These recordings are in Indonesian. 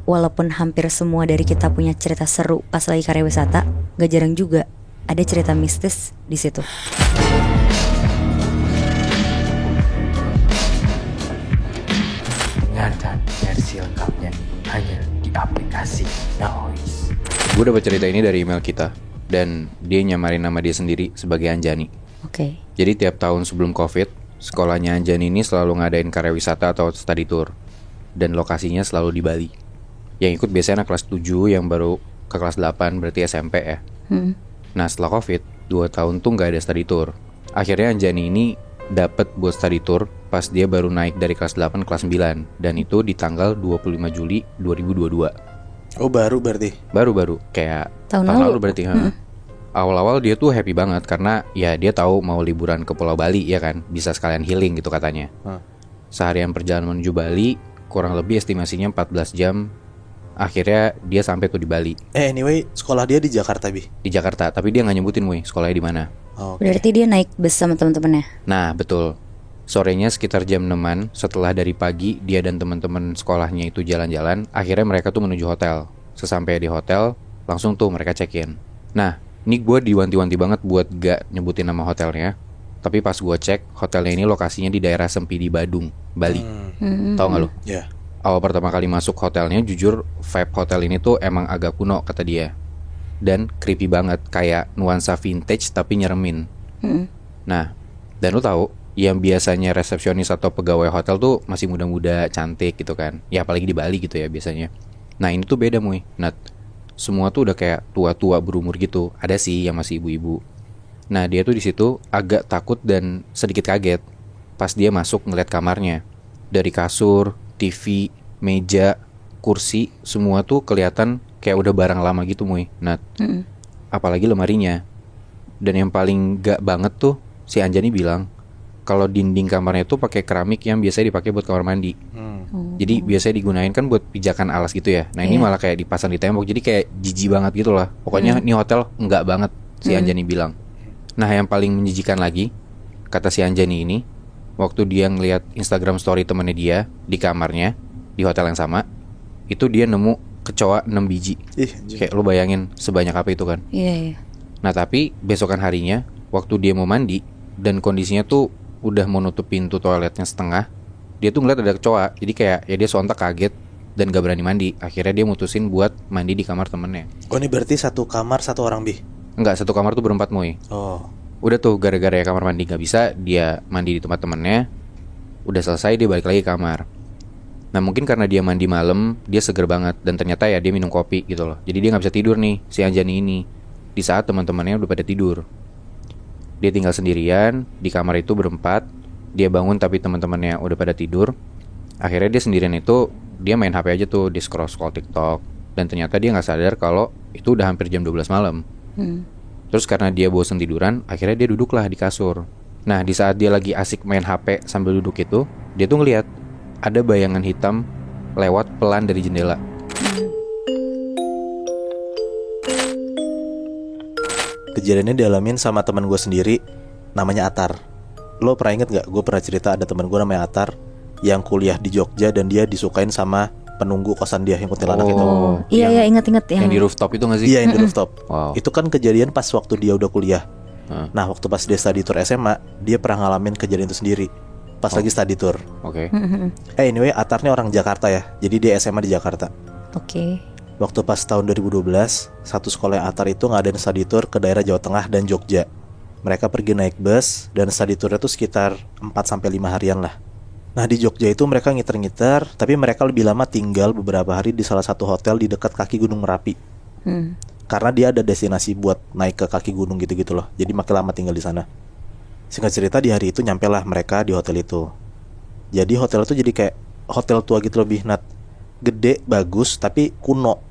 walaupun hampir semua dari kita punya cerita seru pas lagi karya wisata, gak jarang juga ada cerita mistis di situ. Dengarkan versi lengkapnya hanya di aplikasi Noise. Gue dapet cerita ini dari email kita, dan dia nyamarin nama dia sendiri sebagai Anjani. Oke. Jadi tiap tahun sebelum COVID, sekolahnya Anjani ini selalu ngadain karya wisata atau study tour, dan lokasinya selalu di Bali. Yang ikut biasanya anak kelas 7 yang baru ke kelas 8, berarti SMP ya. Nah setelah COVID, 2 tahun tuh gak ada study tour. Akhirnya Anjani ini dapet buat study tour pas dia baru naik dari kelas 8 ke kelas 9, dan itu di tanggal 25 Juli 2022. Oh baru berarti? Baru-baru, kayak Tahun tahun lalu lalu. berarti. Awal-awal dia tuh happy banget karena ya dia tahu mau liburan ke Pulau Bali ya kan, bisa sekalian healing gitu katanya. Seharian perjalanan menuju Bali, kurang lebih estimasinya 14 jam. Akhirnya dia sampai tuh di Bali, Anyway, sekolah dia di Jakarta, Bi. di Jakarta, tapi dia nggak nyebutin sekolahnya di mana. Oh, oke. Berarti dia naik bus sama teman-temannya. Nah betul, sorenya sekitar jam 6-an, setelah dari pagi dia dan teman-teman sekolahnya itu jalan-jalan, akhirnya mereka tuh menuju hotel. Sesampai di hotel, langsung tuh mereka check-in. Nah, ini gue diwanti-wanti banget buat gak nyebutin nama hotelnya. Tapi pas gue cek, hotelnya ini lokasinya di daerah Sempidi Badung, Bali. Tahu gak lu? Ya. Awal pertama kali masuk hotelnya, jujur vibe hotel ini tuh emang agak kuno kata dia. Dan creepy banget, kayak nuansa vintage tapi nyeremin. Nah, dan lu tahu, yang biasanya resepsionis atau pegawai hotel tuh masih muda-muda, cantik gitu kan. Ya apalagi di Bali gitu ya biasanya. Nah ini tuh beda Nat. Semua tuh udah kayak tua-tua berumur gitu. Ada sih yang masih ibu-ibu. Nah dia tuh di situ agak takut dan sedikit kaget pas dia masuk ngeliat kamarnya. Dari kasur, TV, meja, kursi, semua tuh kelihatan kayak udah barang lama gitu Nat. Apalagi lemarinya. Dan yang paling gak banget tuh, si Anjani bilang kalau dinding kamarnya tuh pakai keramik yang biasanya dipakai buat kamar mandi. Jadi biasanya digunain kan buat pijakan alas gitu ya. Nah ini malah kayak dipasang di tembok. Jadi kayak jijik banget gitu lah. Pokoknya ini hotel enggak banget, si Anjani bilang. Nah yang paling menjijikan lagi, kata si Anjani ini, waktu dia ngeliat Instagram story temennya dia di kamarnya, di hotel yang sama, itu dia nemu kecoa 6 biji. Kayak lo bayangin sebanyak apa itu kan. Iya. Nah tapi besokan harinya, waktu dia mau mandi dan kondisinya tuh udah mau nutup pintu toiletnya setengah, dia tuh ngeliat ada kecoa. Jadi kayak ya dia sontak kaget dan gak berani mandi. Akhirnya dia mutusin buat mandi di kamar temennya. Oh ini berarti satu kamar satu orang, Bi? Enggak, satu kamar tuh berempat Oh. Udah tuh gara-gara ya kamar mandi gak bisa, dia mandi di tempat temennya. Udah selesai dia balik lagi ke kamar. Nah mungkin karena dia mandi malam, dia seger banget. Dan ternyata ya dia minum kopi gitu loh. Jadi dia gak bisa tidur nih si Anjani ini di saat teman-temannya udah pada tidur. Dia tinggal sendirian di kamar itu berempat. Dia bangun tapi teman-temannya udah pada tidur. Akhirnya dia sendirian itu, dia main HP aja tuh, di scroll-scroll TikTok. Dan ternyata dia gak sadar kalau itu udah hampir jam 12 malam. Terus karena dia bosen tiduran, akhirnya dia duduklah di kasur. Nah di saat dia lagi asik main HP sambil duduk itu, dia tuh ngeliat ada bayangan hitam lewat pelan dari jendela. Kejadiannya dialamin sama teman gue sendiri, namanya Atar. Lo pernah inget gak? Gue pernah cerita ada teman gue namanya Atar yang kuliah di Jogja dan dia disukain sama penunggu kosan dia yang kuntilanak itu. Iya ingat-ingat Yang di rooftop itu gak sih? Iya yang di rooftop. Wow. Itu kan kejadian pas waktu dia udah kuliah. Nah waktu pas dia study tour SMA, dia pernah ngalamin kejadian itu sendiri pas lagi study tour. Oke. Anyway, Atar nih orang Jakarta ya. Jadi dia SMA di Jakarta. Oke. Waktu pas tahun 2012, satu sekolah Atar itu ngadain study tour ke daerah Jawa Tengah dan Jogja. Mereka pergi naik bus dan study tournya tuh sekitar 4-5 harian lah. Nah di Jogja itu mereka ngiter-ngiter, tapi mereka lebih lama tinggal beberapa hari di salah satu hotel di dekat kaki Gunung Merapi. Karena dia ada destinasi buat naik ke kaki gunung gitu-gitu loh. Jadi makin lama tinggal di sana. Singkat cerita di hari itu nyampelah mereka di hotel itu. Jadi hotel itu jadi kayak hotel tua gitu lebih Nat. Gede, bagus, tapi kuno.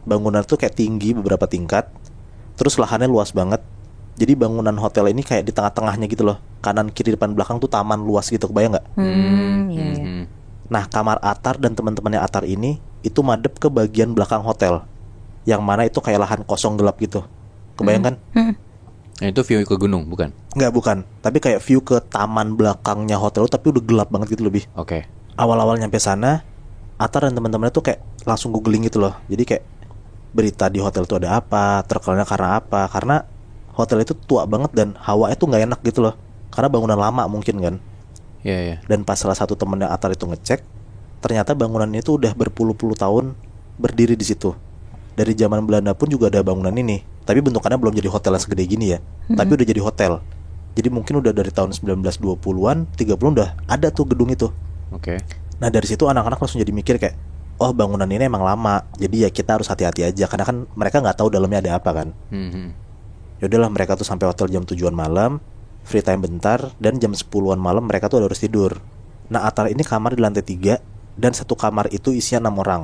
Bangunan tuh kayak tinggi beberapa tingkat. Terus lahannya luas banget. Jadi bangunan hotel ini kayak di tengah-tengahnya gitu loh. Kanan, kiri, depan, belakang tuh taman luas gitu, kebayang gak? Iya. Nah kamar Atar dan teman-temannya Atar ini itu madep ke bagian belakang hotel. Yang mana itu kayak lahan kosong gelap gitu. Kebayang kan? Nah, itu view ke gunung bukan? Nggak, bukan. Tapi kayak view ke taman belakangnya hotel tapi udah gelap banget gitu lebih. Oke. Awal-awal nyampe sana, Atar dan teman-temannya tuh kayak langsung googling gitu loh. Jadi kayak berita di hotel itu ada apa, terkenalnya karena apa. Karena hotel itu tua banget dan hawanya tuh nggak enak gitu loh. Karena bangunan lama mungkin kan. Iya, iya. Dan pas salah satu temennya Atar itu ngecek, ternyata bangunan itu udah berpuluh-puluh tahun berdiri di situ. Dari zaman Belanda pun juga ada bangunan ini. Tapi bentukannya belum jadi hotel yang segede gini ya. Tapi udah jadi hotel. Jadi mungkin udah dari tahun 1920-an, 30 udah ada tuh gedung itu. Oke. Nah dari situ anak-anak langsung jadi mikir kayak, oh bangunan ini emang lama, jadi ya kita harus hati-hati aja. Karena kan mereka nggak tahu dalamnya ada apa kan. Yaudahlah mereka tuh sampai hotel jam 7-an malam, free time bentar, dan jam 10-an malam mereka tuh udah harus tidur. Nah Atar ini kamar di lantai 3, dan satu kamar itu isinya 6 orang.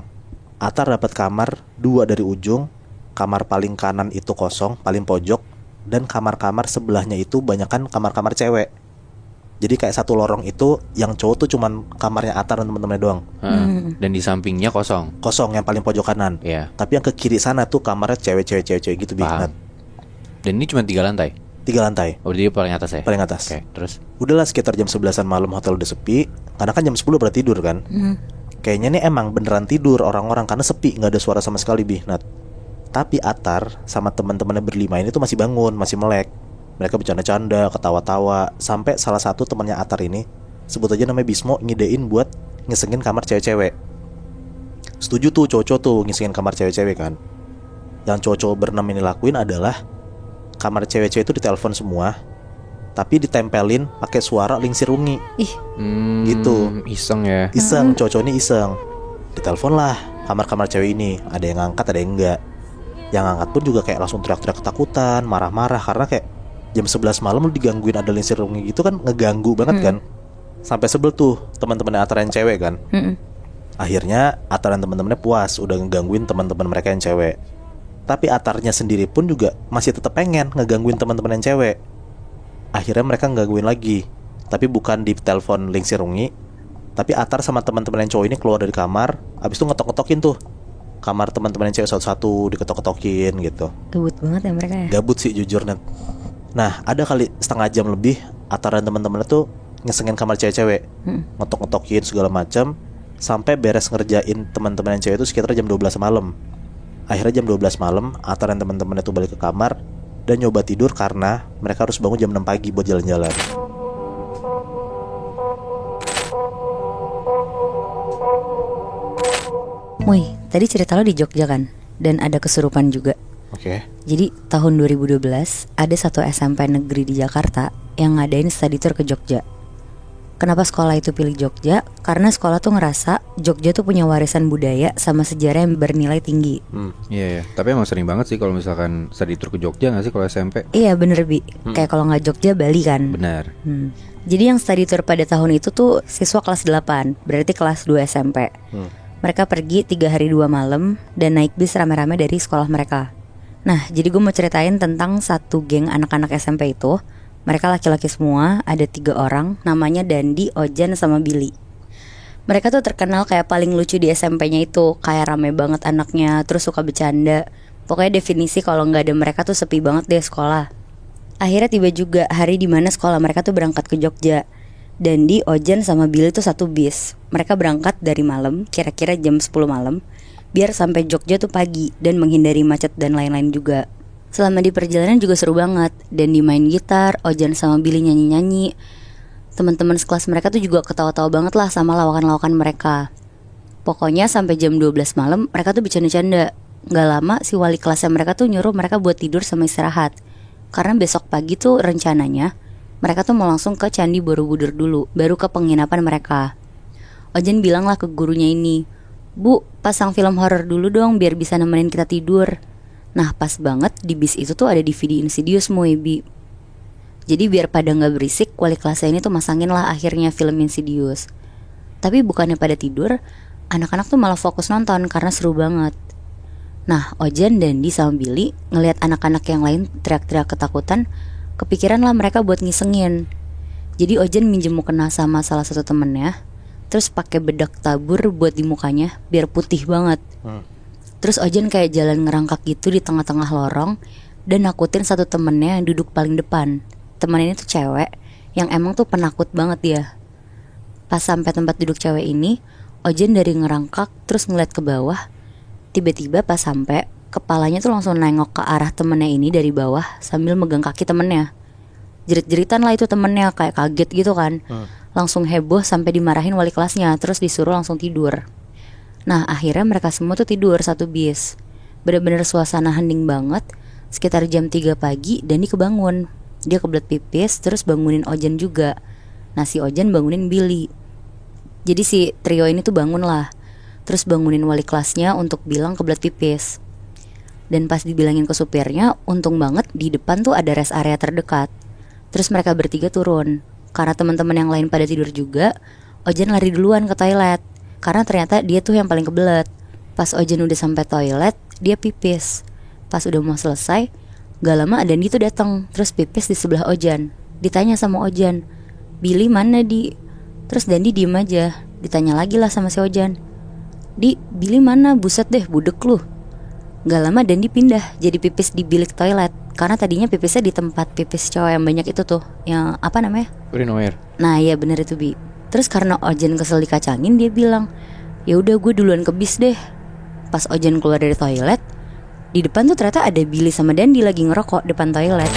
Atar dapat kamar 2 dari ujung, kamar paling kanan itu kosong, paling pojok, dan kamar-kamar sebelahnya itu banyakan kamar-kamar cewek. Jadi kayak satu lorong itu yang cowok tuh cuman kamarnya Atar dan temen-temennya doang. Dan di sampingnya kosong. Kosong yang paling pojok kanan. Iya. Tapi yang ke kiri sana tuh kamarnya cewek-cewek gitu Paham. Nat. Dan ini cuma 3 lantai. 3 lantai, Oh, dia paling atas ya? paling atas. Oke, terus? Udahlah sekitar jam 11-an malam hotel udah sepi. Karena kan jam 10 pada tidur kan. Kayaknya nih emang beneran tidur orang-orang karena sepi, nggak ada suara sama sekali Nat. Tapi Atar sama teman-temannya berlima ini tuh masih bangun, masih melek. Mereka bercanda-canda, ketawa-tawa. Sampai salah satu temannya Atar ini, sebut aja namanya Bismo, ngidein buat ngisengin kamar cewek-cewek. Setuju tuh cowok-cowok tuh ngisengin kamar cewek-cewek kan. Yang cowok-cowok berenam ini lakuin adalah kamar cewek-cewek itu ditelepon semua, tapi ditempelin pakai suara Lingsir Ungi. Ih, Gitu. Iseng ya. Iseng, cowok-cowok ini iseng. Ditelepon lah kamar-kamar cewek ini. Ada yang ngangkat, ada yang enggak. Yang ngangkat pun juga kayak langsung teriak-teriak ketakutan, marah-marah. Karena kayak jam 11 malam lu digangguin ada Lingsir Ungi gitu kan, ngeganggu banget kan. Sampai sebel tuh teman-temannya Atar yang cewek kan. Akhirnya Atar dan teman-temannya puas udah ngegangguin teman-teman mereka yang cewek. Tapi Atarnya sendiri pun juga masih tetap pengen ngegangguin teman-teman yang cewek. Akhirnya mereka ngegangguin lagi. Tapi bukan di telepon Lingsir Ungi, tapi Atar sama teman-teman yang cowok ini keluar dari kamar. Abis itu ngetok-ngetokin tuh kamar teman-teman yang cewek satu-satu, diketok-ketokin gitu. gabut banget ya mereka ya. Gabut sih jujur Net. Nah ada kali setengah jam lebih Atar dan teman-temannya tuh ngesengin kamar cewek-cewek, ngetok-ngetokin segala macam, sampai beres ngerjain teman-teman yang cewek itu sekitar jam 12 malam. Akhirnya jam 12 malam Atar dan teman-temannya tuh balik ke kamar dan nyoba tidur karena mereka harus bangun jam 6 pagi buat jalan-jalan. Woi, tadi cerita lo di Jogja kan? Dan ada kesurupan juga. Oke. Jadi tahun 2012 ada satu SMP negeri di Jakarta yang ngadain study tour ke Jogja. Kenapa sekolah itu pilih Jogja? Karena sekolah tuh ngerasa Jogja tuh punya warisan budaya sama sejarah yang bernilai tinggi. Iya, iya. Tapi emang sering banget sih kalau misalkan study tour ke Jogja nggak sih kalau SMP? Iya bener Bi, kayak kalau nggak Jogja Bali kan. Benar. Jadi yang study tour pada tahun itu tuh siswa kelas 8, berarti kelas 2 SMP. Mereka pergi 3 hari 2 malam dan naik bis rame-rame dari sekolah mereka. Nah jadi gue mau ceritain tentang satu geng anak-anak SMP itu. Mereka laki-laki semua, ada 3 orang, namanya Dandi, Ojan, sama Billy. Mereka tuh terkenal kayak paling lucu di SMP-nya itu, kayak rame banget anaknya, terus suka bercanda. Pokoknya definisi kalau nggak ada mereka tuh sepi banget deh sekolah. Akhirnya tiba juga hari dimana sekolah mereka tuh berangkat ke Jogja. Dandi, Ojan, sama Billy tuh satu bis. Mereka berangkat dari malam, kira-kira jam 10 malam, biar sampai Jogja tuh pagi dan menghindari macet dan lain-lain juga. Selama di perjalanan juga seru banget. Dandi main gitar, Ojan sama Billy nyanyi-nyanyi. Teman-teman sekelas mereka tuh juga ketawa-tawa banget lah sama lawakan-lawakan mereka. Pokoknya sampai jam 12 malam mereka tuh bercanda-canda. Gak lama si wali kelasnya mereka tuh nyuruh mereka buat tidur sama istirahat. Karena besok pagi tuh rencananya mereka tuh mau langsung ke Candi Borobudur dulu, baru ke penginapan mereka. Ojan bilang lah ke gurunya ini, "Bu, pasang film horor dulu dong biar bisa nemenin kita tidur." Nah pas banget di bis itu tuh ada DVD Insidious Moebi. Jadi biar pada gak berisik, wali kelasnya ini tuh masangin lah akhirnya film Insidious. Tapi bukannya pada tidur, anak-anak tuh malah fokus nonton karena seru banget. Nah Ojan, Dandi, sama Billy ngelihat anak-anak yang lain teriak-teriak ketakutan, kepikiran lah mereka buat ngisengin. Jadi Ojan minjem mukena sama salah satu temennya, terus pakai bedak tabur buat di mukanya biar putih banget. Terus Ojan kayak jalan ngerangkak gitu di tengah-tengah lorong dan nakutin satu temennya yang duduk paling depan. Temennya ini tuh cewek yang emang tuh penakut banget dia. Pas sampai tempat duduk cewek ini, Ojan dari ngerangkak terus ngeliat ke bawah. Tiba-tiba pas sampai, kepalanya tuh langsung nengok ke arah temennya ini dari bawah sambil megang kaki temennya. Jerit-jeritan lah itu temennya, kayak kaget gitu kan. Langsung heboh sampai dimarahin wali kelasnya, terus disuruh langsung tidur. Nah akhirnya mereka semua tuh tidur satu bis. Bener-bener suasana hening banget. Sekitar jam 3 pagi Dandi kebangun. Dia kebelet pipis terus bangunin Ojan juga. Nah si Ojan bangunin Billy. Jadi si trio ini tuh bangun lah. Terus bangunin wali kelasnya untuk bilang kebelet pipis. Dan pas dibilangin ke supirnya, untung banget di depan tuh ada rest area terdekat. Terus mereka bertiga turun. Karena teman-teman yang lain pada tidur juga, Ojan lari duluan ke toilet. Karena ternyata dia tuh yang paling kebelet. Pas Ojan udah sampai toilet, dia pipis. Pas udah mau selesai, gak lama Dandi tuh datang, terus pipis di sebelah Ojan. Ditanya sama Ojan, Billy mana Di? Terus Dandi diem aja. Ditanya lagi lah sama si Ojan, Di, Billy mana? Buset deh, budek lu. Gak lama Dandi pindah jadi pipis di bilik toilet. Karena tadinya pipisnya di tempat pipis cowok yang banyak itu tuh, yang apa namanya? Urinoir. Nah iya bener itu Bi. Terus karena Ojan kesel dikacangin, dia bilang, ya udah gue duluan ke bis deh. Pas Ojan keluar dari toilet, di depan tuh ternyata ada Billy sama Dandi lagi ngerokok depan toilet.